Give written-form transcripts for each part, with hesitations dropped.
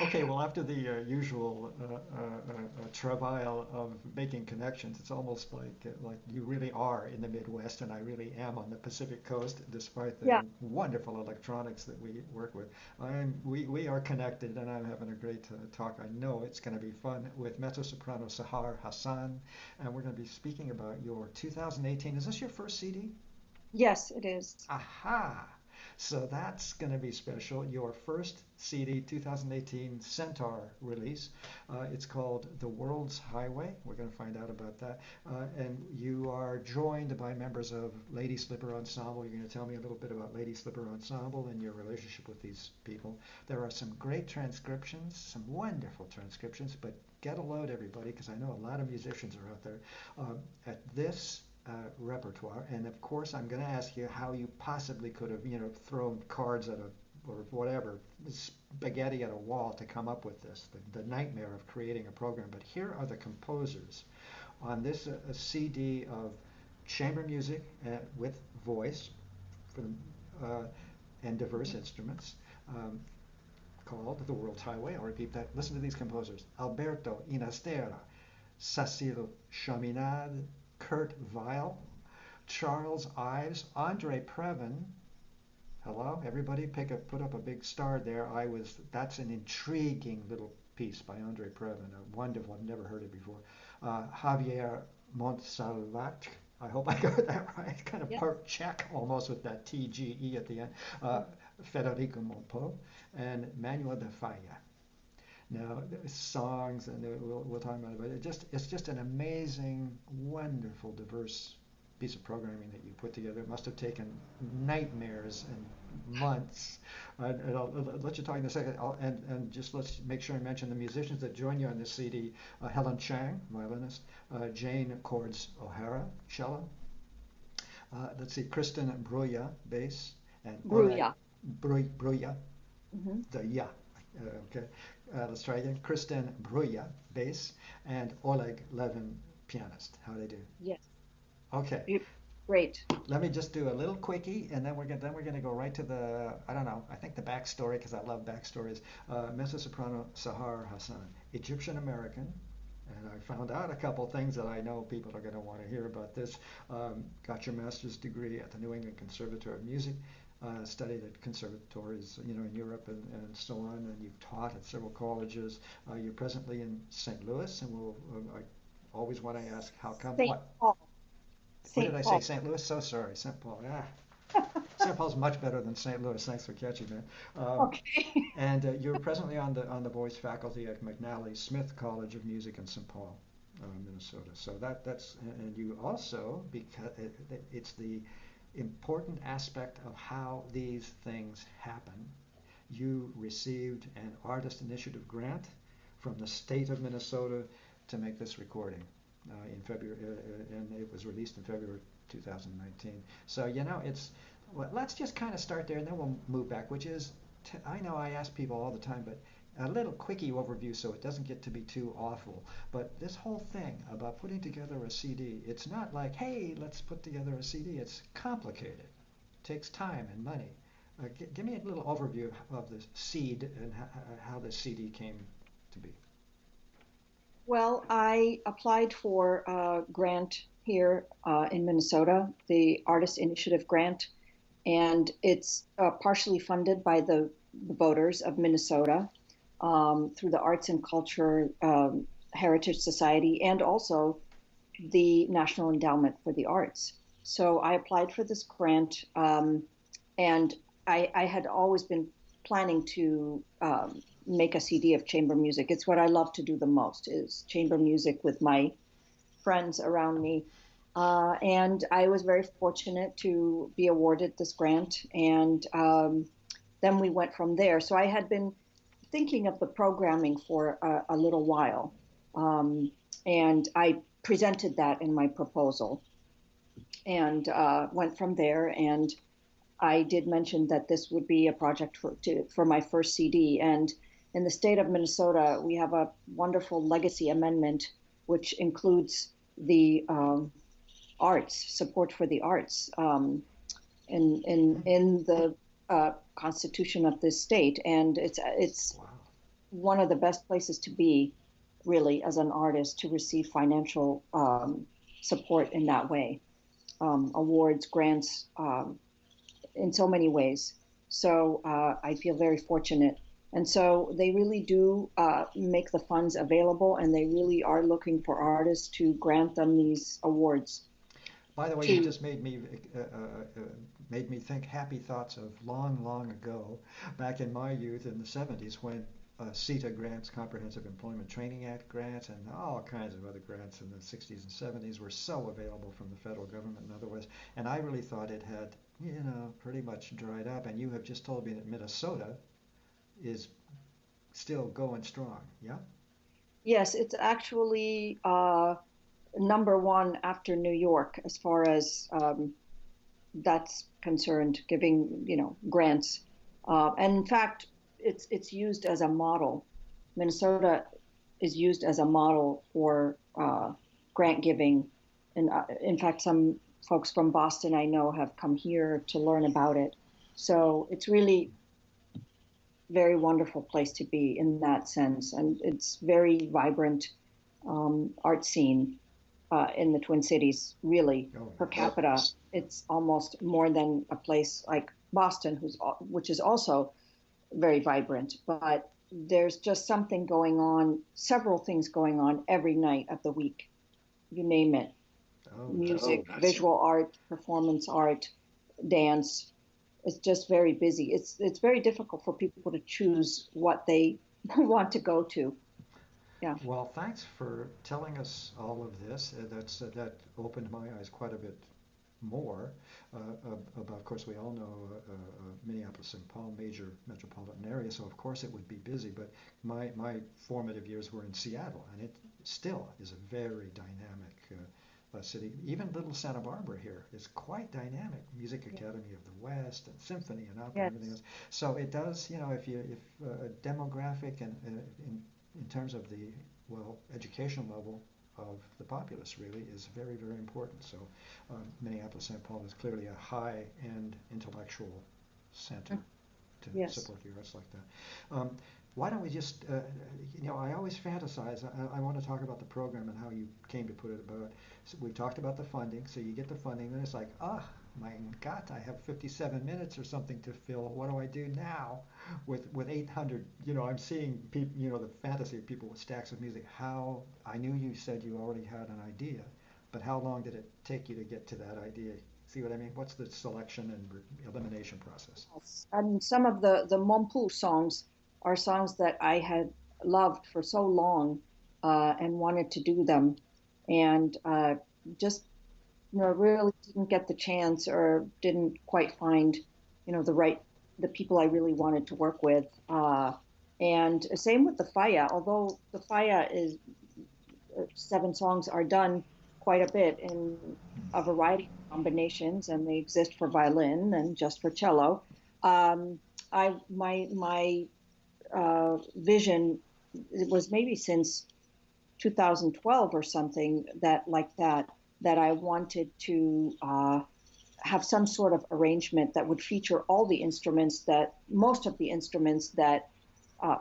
Okay, well, after the usual travail of making connections, it's almost like you really are in the Midwest, and I really am on the Pacific Coast, despite the Yeah. wonderful electronics that we work with. We are connected, and I'm having a great talk. I know it's going to be fun with mezzo-soprano Sahar Hassan, and we're going to be speaking about your 2018. Is this your first CD? Yes, it is. Aha! So that's going to be special. Your first CD, 2018 Centaur release. It's called The World's Highway. We're going to find out about that. And you are joined by members of Ladyslipper Ensemble. You're going to tell me a little bit about Ladyslipper Ensemble and your relationship with these people. There are some great transcriptions, some wonderful transcriptions, but get a load, everybody, because I know a lot of musicians are out there at this repertoire. And of course, I'm going to ask you how you possibly could have, thrown cards at a or whatever spaghetti at a wall to come up with this. The nightmare of creating a program. But here are the composers on this CD of chamber music with voice for the, and diverse instruments. Um, Called The World Highway. I'll repeat that. Listen to these composers: Alberto Inastera, Cecil Chaminade, Kurt Weill, Charles Ives, Andre Previn. Hello, everybody, put up a big star there. That's an intriguing little piece by Andre Previn, a wonderful. I've never heard it before. Javier Montsalvat. I hope I got that right. Kind of Yeah. part Czech almost with that TGE at the end. Federico Monpo and Manuel de Falla. Now, songs, and we'll talk about it, but it's just an amazing, wonderful, diverse piece of programming that you put together. It must have taken nightmares and months. And I'll let you talk in a second, and just let's make sure I mention the musicians that join you on this CD. Helen Chang, violinist, Jane Cordes O'Hara, cello. Let's see, Kristen Bruya, bass, and Oleg Bruja. Bruya, Hmm. the ya. Okay, let's try again. Kristen Bruya, bass, and Oleg Levin, pianist. How they do? Yes. Okay, You- Great. let me just do a little quickie, and then we're gonna go right to the I don't know. I think the backstory because I love backstories. Mezzo soprano Sahar Hassan, Egyptian American. And I found out a couple things that I know people are going to want to hear about this. Got your master's degree at the New England Conservatory of Music, studied at conservatories, in Europe and so on, and you've taught at several colleges. You're presently in St. Louis, and I always want to ask how come. St. What? Paul. What did St. I say? Paul. St. Louis? So sorry, St. Paul. Ah, St. Paul's much better than St. Louis. Thanks for catching that. Okay. And you're presently on the voice faculty at McNally Smith College of Music in St. Paul, Minnesota. So that's and you also because it's the important aspect of how these things happen. You received an artist initiative grant from the state of Minnesota to make this recording in February, and it was released in February 2019. So it's well, let's just kind of start there, and then we'll move back. Which is, I know I ask people all the time, but a little quickie overview so it doesn't get to be too awful. But this whole thing about putting together a CD, it's not like, hey, let's put together a CD. It's complicated. It takes time and money. Give me a little overview of the seed and how the CD came to be. Well, I applied for a grant here in Minnesota, the Artist Initiative Grant, and it's partially funded by the voters of Minnesota through the Arts and Culture Heritage Society and also the National Endowment for the Arts. So I applied for this grant, and I had always been planning to make a CD of chamber music. It's what I love to do the most is chamber music with my friends around me. And I was very fortunate to be awarded this grant, and then we went from there. So I had been thinking of the programming for a little while, um, and I presented that in my proposal and went from there. And I did mention that this would be a project for my first CD. And in the state of Minnesota, we have a wonderful legacy amendment, which includes the arts, support for the arts in the Constitution of this state. And it's Wow. one of the best places to be, really, as an artist, to receive financial support in that way, awards, grants, in so many ways. So I feel very fortunate. And so they really do make the funds available, and they really are looking for artists to grant them these awards. By the way, you To just made me think happy thoughts of long, long ago, back in my youth in the 70s when CETA grants, Comprehensive Employment Training Act grants, and all kinds of other grants in the 60s and 70s were so available from the federal government and otherwise. And I really thought it had, pretty much dried up. And you have just told me that Minnesota is still going strong. Yeah? Yes, it's actually number one after New York as far as that's concerned, giving grants. And in fact, it's used as a model. Minnesota is used as a model for grant giving, and in fact, some folks from Boston I know have come here to learn about it. So it's really very wonderful place to be in that sense, and it's very vibrant art scene in the Twin Cities. Really, Oh, per yes. capita, it's almost more than a place like Boston, which is also very vibrant. But there's just something going on, several things going on every night of the week. You name it: Oh, nice. music, visual art, performance art, dance. It's just very busy. It's very difficult for people to choose what they want to go to. Yeah. Well, thanks for telling us all of this. That opened my eyes quite a bit more about. Of course, we all know Minneapolis, St. Paul, major metropolitan area, so of course it would be busy. But my formative years were in Seattle, and it still is a very dynamic city. Even little Santa Barbara here is quite dynamic. Music Academy of the West and symphony and opera and everything Yes. else. So it does, if demographic and in terms of the education level of the populace really is very, very important. So Minneapolis, St. Paul is clearly a high-end intellectual center to Yes. support the arts like that. Why don't we just, I always fantasize. I want to talk about the program and how you came to put it about. So we've talked about the funding. So you get the funding, then it's like, my God, I have 57 minutes or something to fill. What do I do now with 800? I'm seeing people, the fantasy of people with stacks of music. How I knew you said you already had an idea, but how long did it take you to get to that idea? See what I mean? What's the selection and elimination process? Yes. And some of the Mompu songs are songs that I had loved for so long and wanted to do them, and just really didn't get the chance or didn't quite find the people I really wanted to work with. And same with the Faya, although the Faya is 7 songs are done quite a bit in a variety of combinations, and they exist for violin and just for cello. Um, I my vision, it was maybe since 2012 or something that I wanted to have some sort of arrangement that would feature all the instruments that most of the instruments that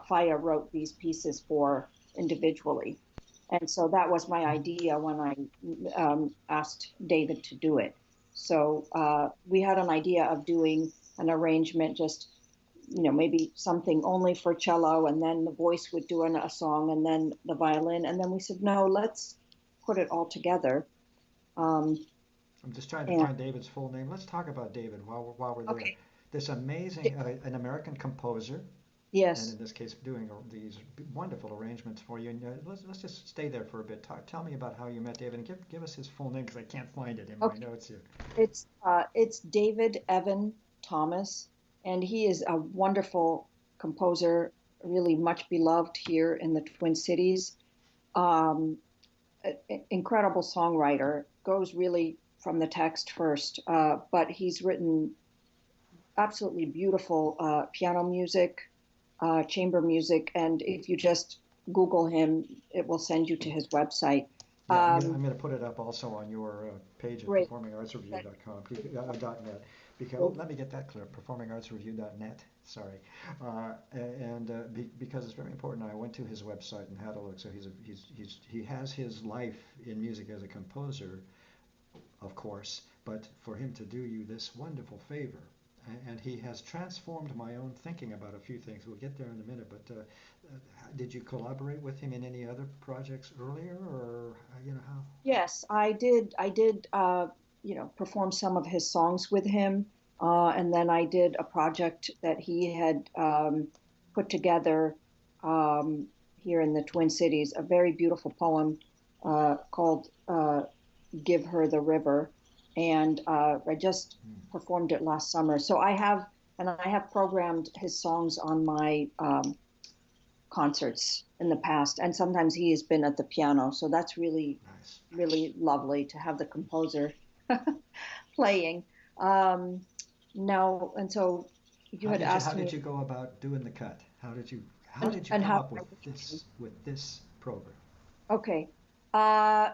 Faya wrote these pieces for individually. And so that was my idea when I asked David to do it. So we had an idea of doing an arrangement, just maybe something only for cello, and then the voice would do a song, and then the violin, and then we said, no, let's put it all together. Um, I'm just trying to and find David's full name. Let's talk about David while we're there. okay, This amazing, an American composer, and yes, in this case, doing these wonderful arrangements for you. And let's just stay there for a bit. Tell me about how you met David, and give us his full name because I can't find it in my okay. notes here. It's David Evan Thomas, and he is a wonderful composer, really much beloved here in the Twin Cities. Um, Incredible songwriter, goes really from the text first, but he's written absolutely beautiful piano music, chamber music, and if you just Google him, it will send you to his website. Yeah, Um, I'm gonna put it up also on your page at Great. performingartsreview.com, That- dot net. because oh, let me get that clear. Performingartsreview.net. Sorry, because it's very important. I went to his website and had a look. So he has his life in music as a composer, of course, but for him to do you this wonderful favor, and he has transformed my own thinking about a few things. We'll get there in a minute, but did you collaborate with him in any other projects earlier, or how? Yes, I did. I did, perform some of his songs with him, and then I did a project that he had put together here in the Twin Cities, a very beautiful poem called "Give Her the River," and I just performed it last summer. So I have programmed his songs on my concerts in the past, and sometimes he has been at the piano. So that's really, Nice. really lovely to have the composer playing. Um, now, and so you had How asked did me, you go about doing the cut? How did you and come how up with this program? okay. Uh,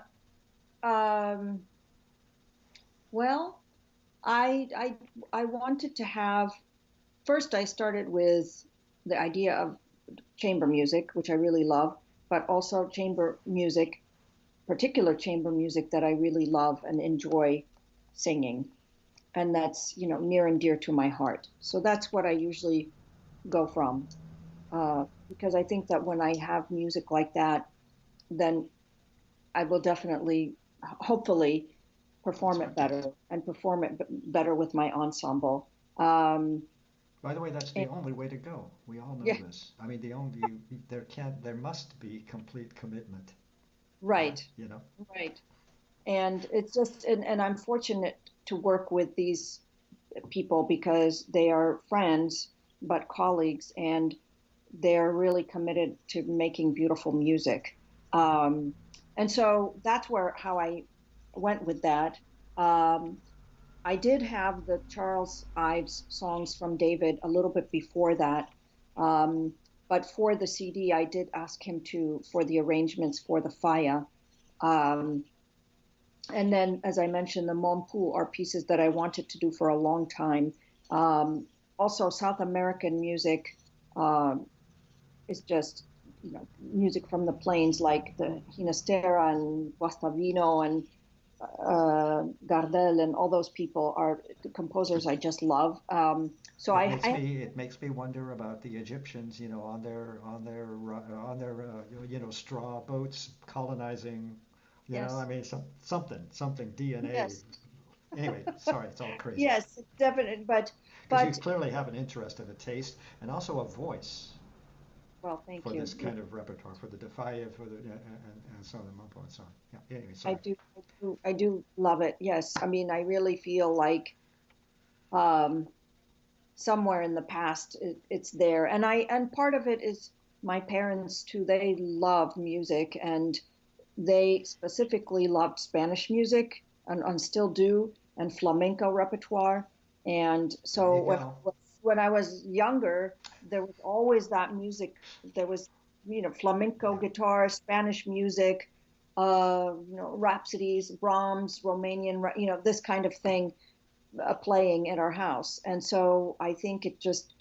um, well, I, I, I wanted to have, first I started with the idea of chamber music, which I really love, but also chamber music, particular chamber music that I really love and enjoy singing. And that's, near and dear to my heart. So that's what I usually go from. Because I think that when I have music like that, then I will definitely, hopefully, That's perform it right. better and perform it better with my ensemble. Um, By the way, that's the and only way to go. We all know yeah, this. I mean, there must be complete commitment. right, You know. right. And it's just, and I'm fortunate to work with these people because they are friends, but colleagues, and they're really committed to making beautiful music. Um, and so that's how I went with that. Um, I did have the Charles Ives songs from David a little bit before that. Um, but for the CD, I did ask him for the arrangements for the Faya. Um, and then, as I mentioned, the Mompu are pieces that I wanted to do for a long time. Um, Also, South American music um, is just, music from the plains like the Ginastera and Guastavino and Gardel and all those people are the composers I just love. So It makes me wonder about the Egyptians, on their straw boats colonizing, I yes, mean something DNA. yes, Anyway, sorry, it's all crazy. yes, definitely. Because you But clearly have an interest and a taste and also a voice well, thank for you. this kind of repertoire, for the Defia, for the and so on and Mumpo and so on. Yeah. Anyway, I sorry. do, I do love it. Yes, I mean, I really feel like um, somewhere in the past it's there, and part of it is my parents too. They love music, and they specifically loved Spanish music and still do, and flamenco repertoire. And There so you go. when I was younger, there was always that music. There was, flamenco Yeah. guitar, Spanish music, rhapsodies, Brahms, Romanian, this kind of thing playing in our house. And so I think it just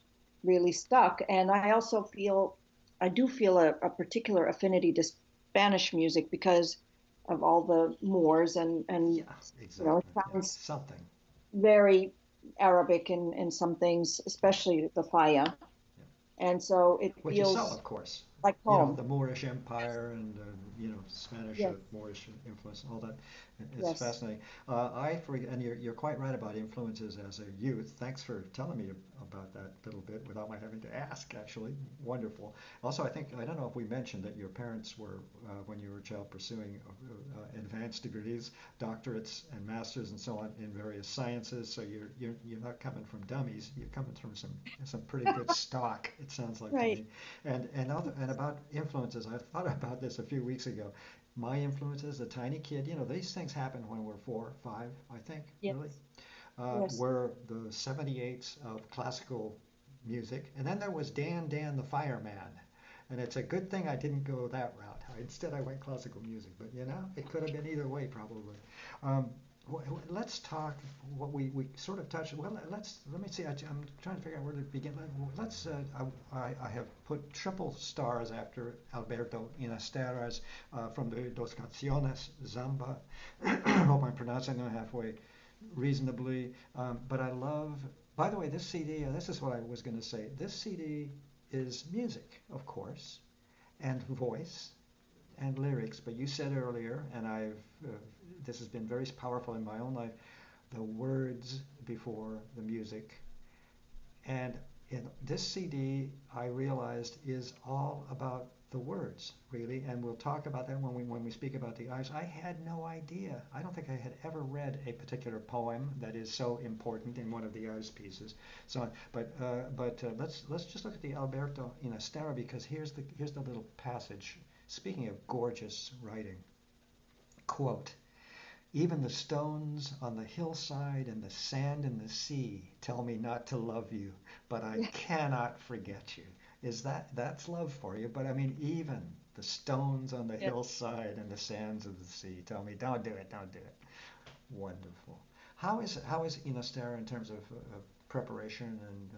really stuck. And I do feel a particular affinity to Spanish music because of all the Moors and Yeah. it Exactly. Yeah. sounds Something. very Arabic in some things, especially the Faya. Yeah. And so it Which is so, feels of course. like home. The Moorish Empire and Spanish Yes, Moorish influence, all that. It's yes. fascinating. And you're quite right about influences as a youth. Thanks for telling me about that little bit without my having to ask. Actually, wonderful. Also, I don't know if we mentioned that your parents were when you were a child pursuing advanced degrees, doctorates and masters and so on in various sciences. So you're not coming from dummies. You're coming from some pretty good stock. It sounds like to Right. me. And about influences, I thought about this a few weeks ago. My influences, a tiny kid, these things happen when we're 4, 5, I think, Yes. really, Yes. were the 78s of classical music. And then there was Dan the Fireman. And it's a good thing I didn't go that route. Instead, I went classical music. But, it could have been either way, probably. Um, let's talk what we sort of touched. Well, let me see. I'm trying to figure out where to begin. Let's. I have put triple stars after Alberto Inastera's from the Dos Canciones Zamba. I hope I'm pronouncing them halfway reasonably. But I love. By the way, this CD. This is what I was going to say. This CD is music, of course, and voice and lyrics. But you said earlier, and this has been very powerful in my own life, the words before the music. And in this CD, I realized is all about the words, really. And we'll talk about that when we speak about the eyes. I had no idea. I don't think I had ever read a particular poem that is so important in one of the eyes pieces. So, let's just look at the Alberto Inastera because here's the little passage. Speaking of gorgeous writing, quote, even the stones on the hillside and the sand in the sea tell me not to love you, but I cannot forget you. That's love for you? But I mean, even the stones on the Yeah. hillside and the sands of the sea tell me, don't do it, don't do it. Wonderful. How is Inastera in terms of preparation and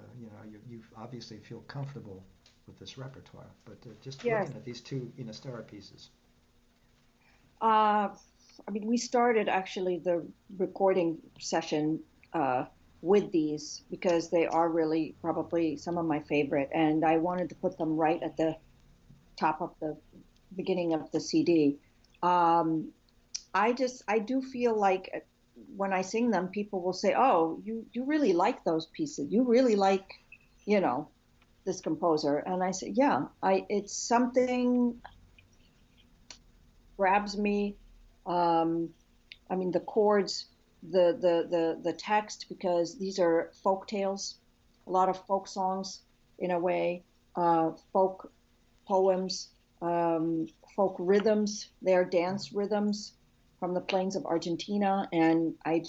you obviously feel comfortable with this repertoire, but just Yes. looking at these two Inastera pieces. Uh, I mean, we started actually the recording session uh, with these because they are really probably some of my favorite, and I wanted to put them right at the top of the beginning of the CD. Um, I do feel like when I sing them, people will say, "Oh, you really like those pieces. You really like, you know, this composer." And I say, "Yeah, I it's something grabs me. Um, I mean, the chords, the text, because these are folk tales, a lot of folk songs in a way, folk poems, folk rhythms. They're dance rhythms from the plains of Argentina, and I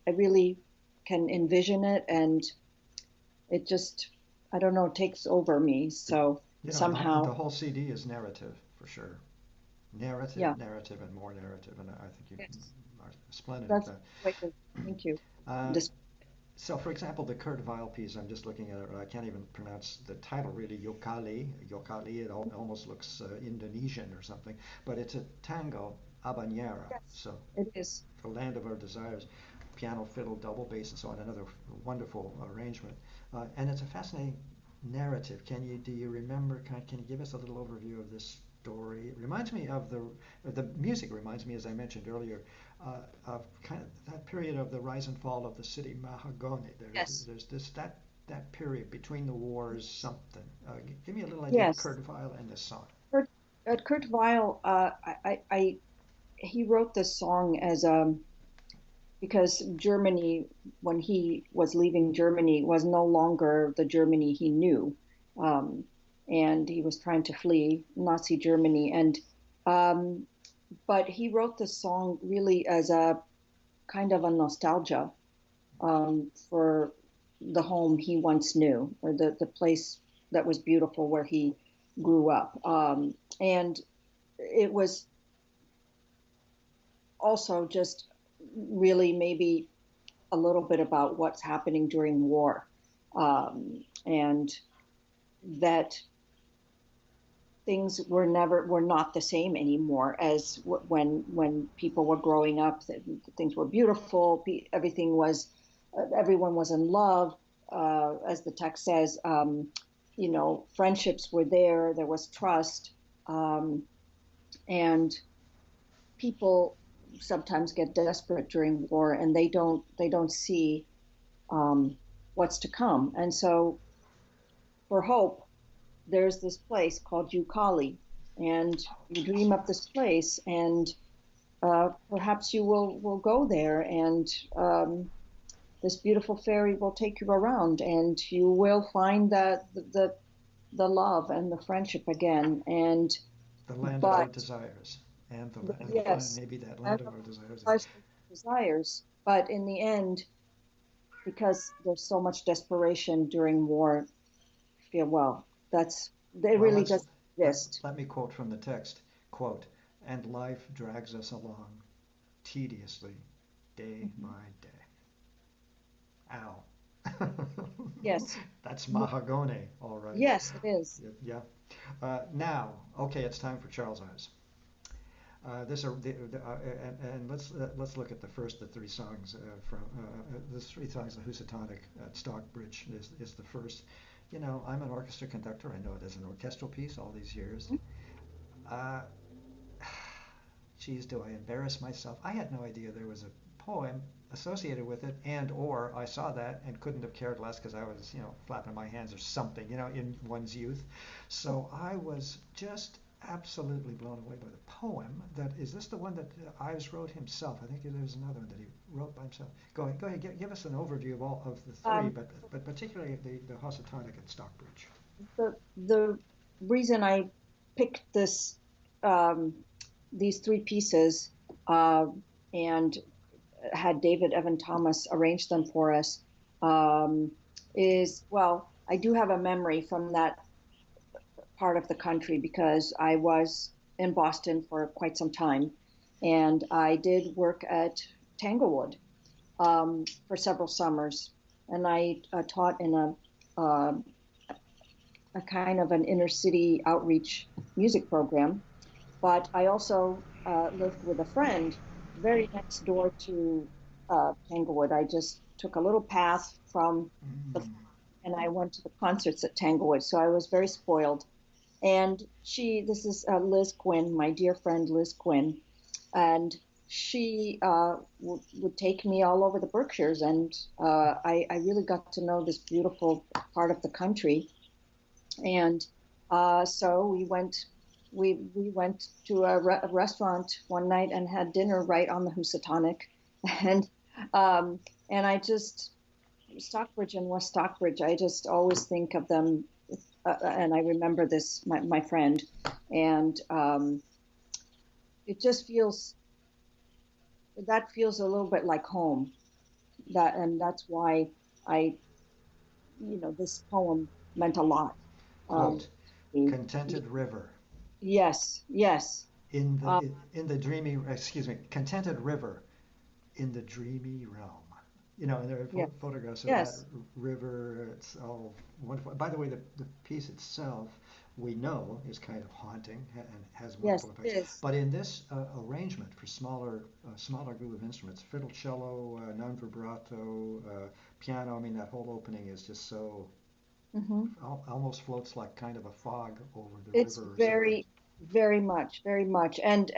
really can envision it, and it just, I don't know, takes over me. So The somehow, whole CD is narrative for sure. yeah, Narrative, narrative, and more narrative, and I think you yes, are splendid at that's that. the way to, thank you. Uh, This, so, for example, the Kurt Weill piece, I'm just looking at it, I can't even pronounce the title really, Yokali. Yokali, it almost looks Indonesian or something, but it's a tango habanera. yes, So, it is. the land of our desires, piano, fiddle, double bass, and so on, another wonderful arrangement. And it's a fascinating narrative. Do you remember, can you give us a little overview of this story? It reminds me of the music reminds me, as I mentioned earlier, of kind of that period of the rise and fall of the city Mahagoni. Yes, There's that period between the wars, something. Give me a little idea of yes. Kurt Weill and this song. Kurt, Kurt Weill, he wrote this song as because Germany, when he was leaving Germany, was no longer the Germany he knew, um, and he was trying to flee Nazi Germany. And um, but he wrote this song really as a kind of a nostalgia for the home he once knew, or the place that was beautiful where he grew up. And it was also just really maybe a little bit about what's happening during war, and that things were not the same anymore as when people were growing up. That things were beautiful. Everything was everyone was in love, as the text says. Friendships were there. There was trust, um, and people sometimes get desperate during war, and they don't see um, what's to come. And so, for hope, there's this place called Ukali, and you dream of this place, and perhaps you will go there, and this beautiful fairy will take you around, and you will find that the love and the friendship again. And The land of our but desires, yes, maybe that land and of our desires. lives and desires. But in the end, because there's so much desperation during war, feel well. That's it Well, really doesn't exist. let me quote from the text. Quote, and life drags us along tediously, day Mhm. by day. Ow. Yes. That's Mo- mahagone, all right. Yes, it is. Yeah. Now, okay, it's time for Charles Eyes. This are and let's look at the three songs from the three songs. The Housatonic at Stockbridge is the first. You know, I'm an orchestra conductor. I know it as an orchestral piece all these years. Uh, Geez, do I embarrass myself? I had no idea there was a poem associated with it, and or I saw that and couldn't have cared less because I was, you know, flapping my hands or something, you know, in one's youth. So I was just absolutely blown away by the poem. That is this the one that Ives wrote himself? I think there's another one that he wrote by himself. Go ahead, give us an overview of all of the three, Um, but particularly the Housatonic at Stockbridge. the reason I picked um, these three pieces uh, and had David Evan Thomas arrange them for us um, is, well, I do have a memory from that part of the country because I was in Boston for quite some time, and I did work at Tanglewood for several summers, and I taught in a kind of an inner city outreach music program. But I also lived with a friend very next door to Tanglewood. I just took a little path from the Mm. and I went to the concerts at Tanglewood. So I was very spoiled. And this is Liz Quinn, my dear friend Liz Quinn, and she would take me all over the Berkshires, and I really got to know this beautiful part of the country. And so we went to a restaurant one night and had dinner right on the Housatonic, and um, and I just Stockbridge and West Stockbridge. I just always think of them, and I remember this my friend, and it just feels a little bit like home. That's why I this poem meant a lot. Um, Quote, to me. contented river. Yes, yes. Uh, In the dreamy, excuse me, contented river in the dreamy realm. You know, and there are yes, photographs of that yes, river. It's all wonderful. By the way, the piece itself we know is kind of haunting and has yes, wonderful it effects. is. But in this arrangement for smaller group of instruments, fiddle, cello, non vibrato, piano. I mean, that whole opening is just so Hmm. almost floats like kind of a fog over the It's river or something. very, very much. And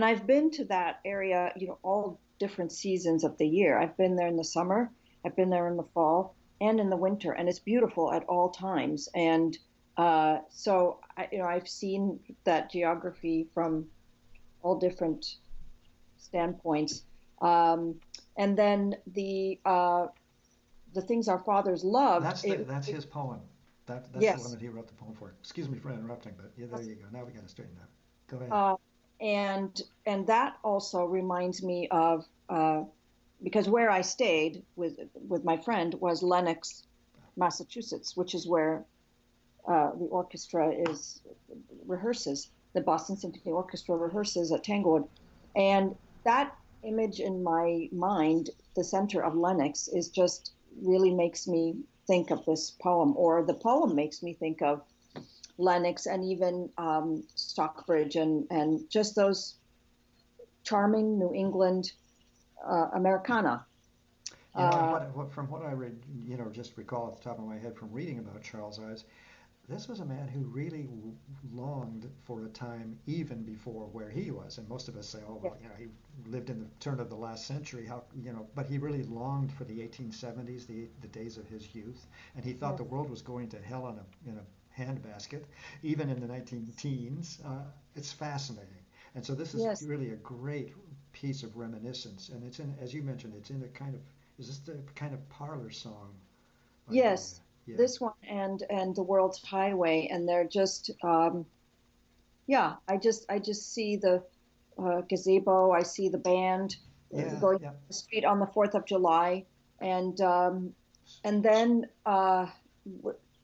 I've been to that area, all different seasons of the year. I've been there in the summer, I've been there in the fall, and in the winter, and it's beautiful at all times. And so I've seen that geography from all different standpoints. Um, and then the things our fathers loved. That's his poem. That's the one Yes. that he wrote the poem for. Excuse me for interrupting, but yeah, there you go. Now we got to straighten out. Go ahead. Uh, and that also reminds me of because where I stayed with my friend was Lenox, Massachusetts, which is where the orchestra is rehearses. The Boston Symphony Orchestra rehearses at Tanglewood, and that image in my mind, the center of Lenox, is just really makes me think of this poem, or the poem makes me think of Lenox and even Stockbridge and just those charming New England Americana. You know, Uh, from what I read, you know, just recall at the top of my head from reading about Charles Ives, this was a man who really longed for a time even before where he was. And most of us say, oh, yeah, well, you know, he lived in the turn of the last century. How, you know, but he really longed for the 1870s, the days of his youth. And he thought yes, the world was going to hell in a handbasket, even in the 19 teens. It's fascinating. And so this is yes, really a great piece of reminiscence. And it's in, as you mentioned, it's in a kind of, is this the kind of parlor song idea? yes. Yeah. This one and the World's Highway, and they're just yeah. I just see the gazebo. I see the band Yeah, going down yeah. the street on the 4th of July, and um, and then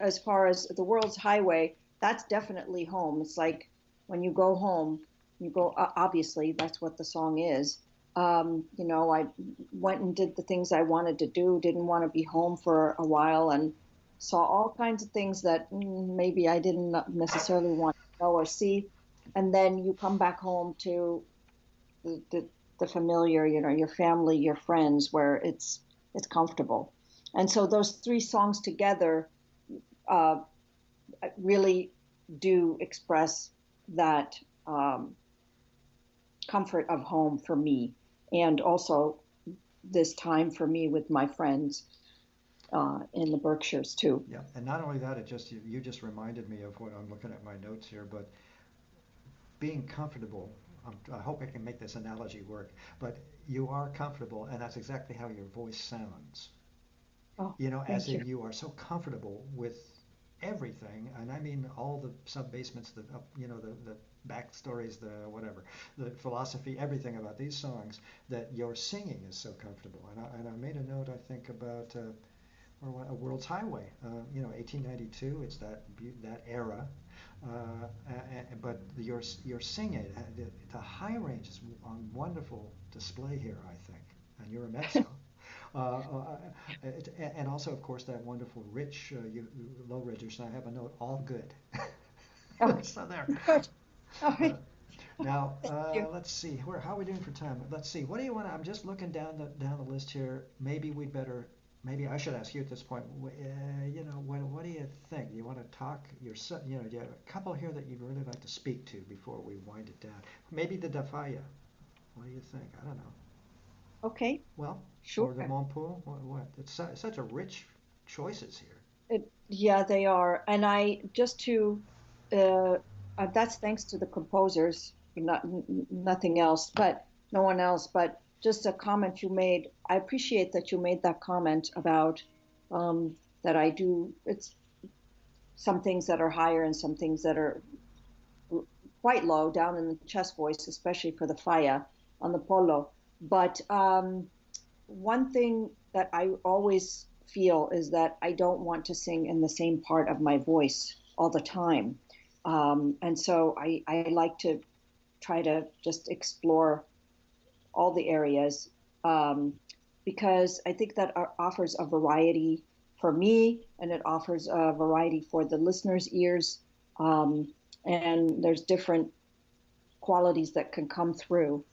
as far as the World's Highway, that's definitely home. It's like when you go home, you go. Obviously, that's what the song is. I went and did the things I wanted to do, didn't want to be home for a while, and saw all kinds of things that maybe I didn't necessarily want to know or see. And then you come back home to the familiar, your family, your friends, where it's comfortable. And so those three songs together uh, really do express that um, comfort of home for me, and also this time for me with my friends in the Berkshires too. Yeah, and not only that, it just you just reminded me of what I'm looking at my notes here, but being comfortable. I hope I can make this analogy work, but you are comfortable, and that's exactly how your voice sounds. Oh, As thank you. if you are so comfortable with everything, and I mean all the sub basements, the backstories, the whatever, the philosophy, everything about these songs, that your singing is so comfortable. And I made a note, I think, about a World's Highway. 1892. It's that era. But your singing, the high range is on wonderful display here, I think. And you're a mezzo. And also, of course, that wonderful rich low registers. And I have a note, all good. Okay, So there. good. All Uh, right, Now, thank you. let's see. How are we doing for time? Let's see. What do you want? I'm just looking down the list here. Maybe we'd better. Maybe I should ask you at this point. What do you think? Do you want to talk yourself? Do you have a couple here that you'd really like to speak to before we wind it down? Maybe the Dafaya. What do you think? I don't know. Okay, Well, sure. or the Monpou. What? It's such a rich choices here. Yeah, they are. And I just to uh, that's thanks to the composers, nothing else, but no one else. But just a comment you made. I appreciate that you made that comment about that I do. It's some things that are higher and some things that are quite low down in the chest voice, especially for the faya on the polo. But one thing that I always feel is that I don't want to sing in the same part of my voice all the time. And so I like to try to just explore all the areas um, because I think that offers a variety for me and it offers a variety for the listener's ears. Um, and there's different qualities that can come through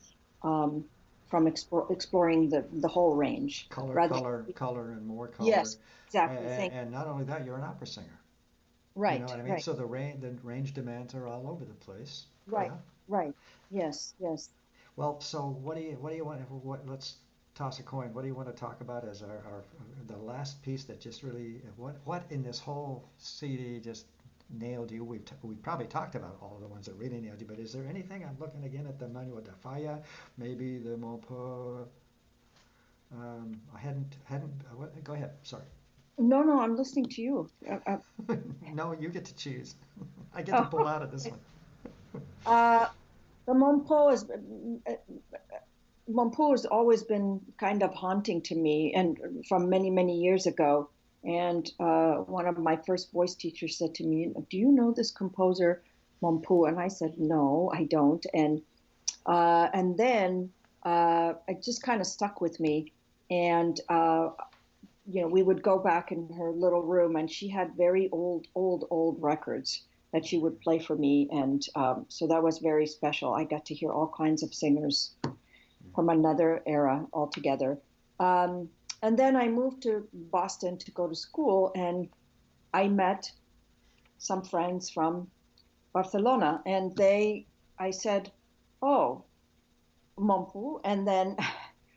um, from exploring the whole range. Color, Rather, color, color, and more color. yes, exactly. And, Thank and not only that, you're an opera singer. You know Right, what I mean? right, So the range demands are all over the place. right, Yeah. right. Yes, yes. Well, so what do you want? Let's toss a coin. What do you want to talk about as our the last piece that just really what in this whole CD just nailed you? We've probably talked about all of the ones that really nailed you, but is there anything? I'm looking again at the Manuel de Falla, maybe the Monpeu. I hadn't. Go ahead. Sorry. No, no, I'm listening to you. No, you get to choose. I get to Oh, pull out of this one. uh, the Monpou has always been kind of haunting to me, and from many, many years ago. And one of my first voice teachers said to me, "Do you know this composer, Monpou?" And I said, "No, I don't." And then it just kind of stuck with me. And we would go back in her little room, and she had very old, old, old records that she would play for me, and so that was very special. I got to hear all kinds of singers from another era altogether. Um, and then I moved to Boston to go to school, and I met some friends from Barcelona, and I said, "Oh, Monpou," and then,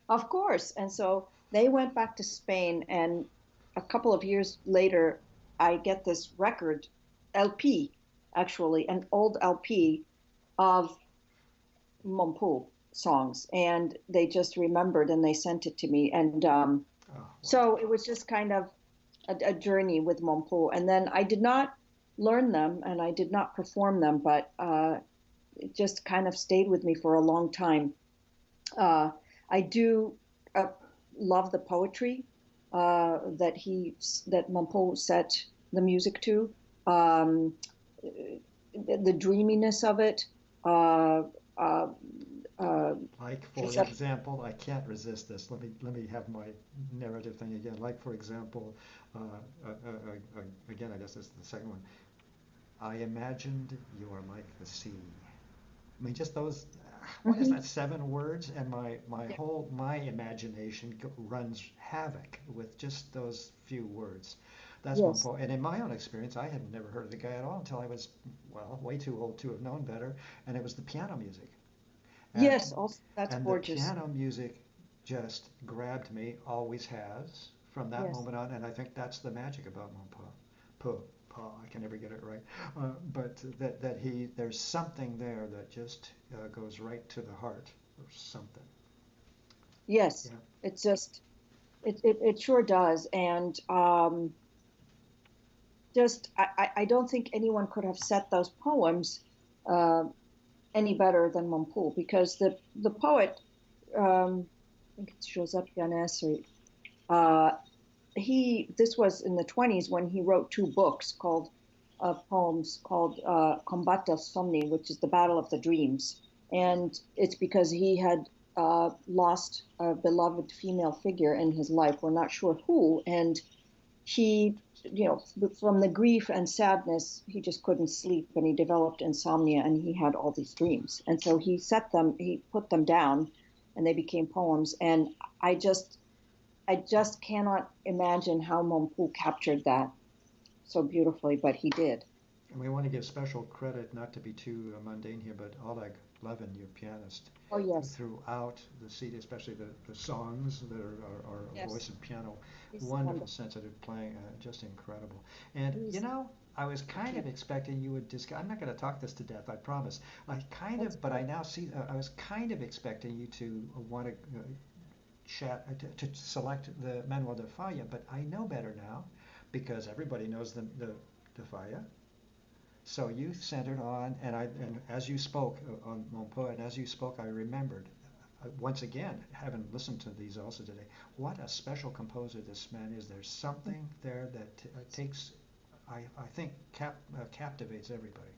of course, and so they went back to Spain, and a couple of years later, I get this record, LP, actually, an old LP of Monpou songs, and they just remembered and they sent it to me, and Oh, so wonderful. it was just kind of a journey with Monpou, and then I did not learn them and I did not perform them, but it just kind of stayed with me for a long time. Uh, I do uh, love the poetry that Monpou set the music to, um, the dreaminess of it, uh, uh, Like, for Joseph. example, I can't resist this. Let me have my narrative thing again. Like, for example, again, I guess this is the second one. I imagined you are like the sea. I mean, just those. What is Hmm. that? 7 words, and my Yeah. whole my imagination runs havoc with just those few words. That's one Yes. poem. And in my own experience, I had never heard of the guy at all until I was, well, way too old to have known better. And it was the piano music. And Yes. Also, that's and the gorgeous. piano music just grabbed me, always has, from that Yes. moment on. And I think that's the magic about Monpa. Po, I can never get it right. But there's something there that just goes right to the heart or something. Yes. Yeah. It's just it sure does. And just I don't think anyone could have set those poems uh, any better than Monpou because the poet I think it's Joseph Yanès or he this was in the 20s when he wrote two books called poems called Combat del Somni, which is the Battle of the Dreams, and it's because he had lost a beloved female figure in his life. We're not sure who, and he, from the grief and sadness, he just couldn't sleep, and he developed insomnia, and he had all these dreams, and so he put them down, and they became poems, and I just I just cannot imagine how Monpou captured that so beautifully, but he did. And we want to give special credit, not to be too mundane here, but Oleg Levin, your pianist, Oh yes, throughout the CD, especially the songs that are yes, voice and piano, he's wonderful wonderful. sensitive playing, just incredible. And He's I was I kind can't. of expecting you would discuss. I'm not going to talk this to death, I promise. That's But I good. now see. I was kind of expecting you to want to chat to select the Manuel de Falla, but I know better now, because everybody knows the de Falla. So you centered on, and as you spoke on Mon Poet, and as you spoke, I remembered once again, having listened to these also today, what a special composer this man is. There's something there that takes, I think, captivates everybody.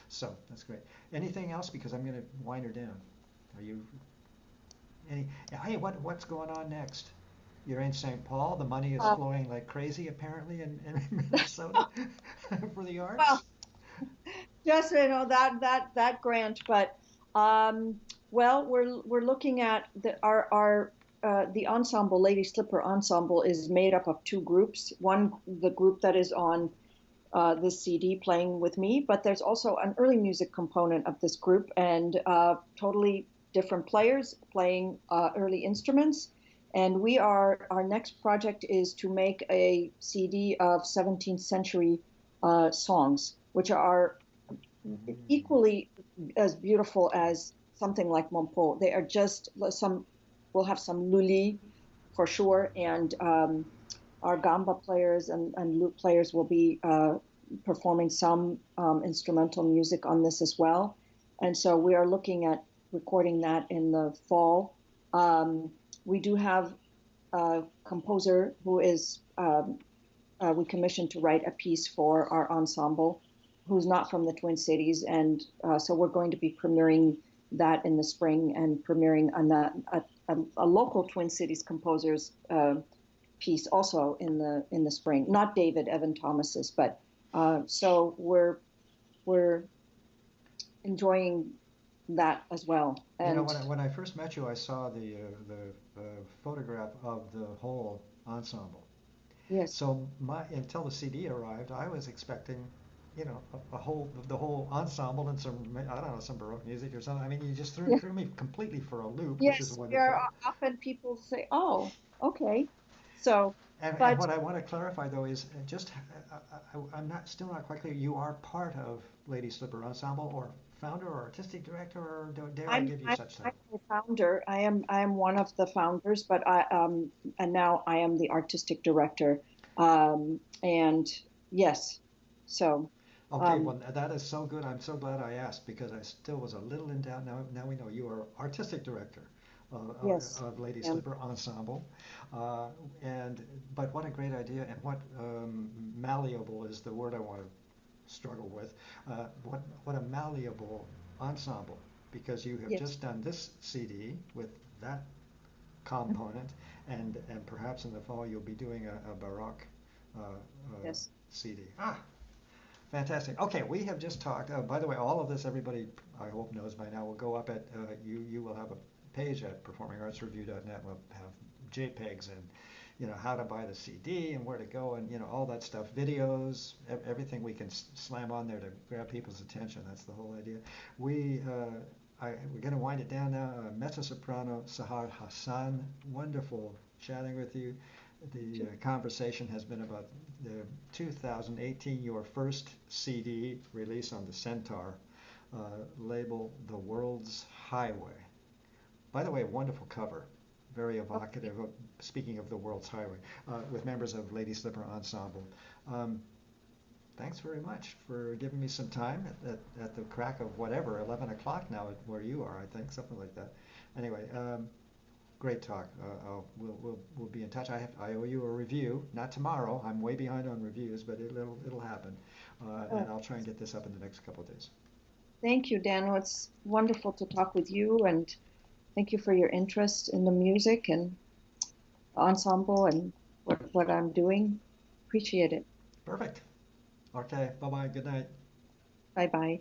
So that's great. Anything else? Because I'm going to wind her down. Are you any? Hey, what's going on next? You're in St. Paul. The money is Uh, flowing like crazy, apparently, in Minnesota for the well, arts. just that grant, but um, well, we're looking at the ensemble, Ladyslipper Ensemble, is made up of two groups. One, the group that is on this CD playing with me, but there's also an early music component of this group and totally different players playing early instruments. And our next project is to make a CD of 17th century songs, which are Mm. equally as beautiful as something like Monpou. They are just we'll have some lully for sure, and our gamba players and lute players will be performing some instrumental music on this as well. And so we are looking at recording that in the fall. We do have a composer who is we commissioned to write a piece for our ensemble who's not from the Twin Cities. And so we're going to be premiering that in the spring and premiering a local Twin Cities composer's piece also in the spring. Not David Evan Thomas's, but so we're enjoying that as well. And When I first met you, I saw the photograph of the whole ensemble. yes, So until the CD arrived, I was expecting, a whole the whole ensemble and some, I don't know, some Baroque music or something. I mean, you just threw yeah, threw me completely for a loop, which is yes, we are wonderful. often people say, oh, okay, so. And But what I want to clarify though is just I'm not still not quite clear. You are part of Lady Slipper Ensemble, or founder, or artistic director, or dare I give you I'm such I'm title? the founder. I am one of the founders, but I and now I am the artistic director. And yes, so Okay, um well that is so good. I'm so glad I asked, because I still was a little in doubt. Now we know you are artistic director yes, of Lady I am. Slipper Ensemble, uh, and but what a great idea, and what malleable is the word I want to struggle with. What a malleable ensemble. because you have Yes. just done this CD with that component, and perhaps in the fall you'll be doing a Baroque Yes. CD. Ah, fantastic. Okay, we have just talked. By the way, all of this, everybody, I hope knows by now, will go up at you will have a page at performingartsreview.net. We'll have JPEGs and how to buy the CD and where to go and all that stuff, videos, everything we can slam on there to grab people's attention. That's the whole idea. We we're going to wind it down now. Mezzo soprano Sahar Hassan, wonderful chatting with you. The conversation has been about the 2018, your first CD release on the Centaur, label The World's Highway. By the way, wonderful cover, very evocative, speaking of the World's Highway, with members of Ladyslipper Ensemble. Um, Thanks very much for giving me some time at the crack of whatever, 11 o'clock now where you are, I think, something like that. Anyway, great talk. We'll be in touch. I owe you a review, not tomorrow. I'm way behind on reviews, but it'll happen. And Oh, I'll try and get this up in the next couple of days. thank you, Dan. It's wonderful to talk with you, and thank you for your interest in the music and ensemble and what I'm doing. Appreciate it. Perfect. Okay, bye-bye. Good night. Bye bye.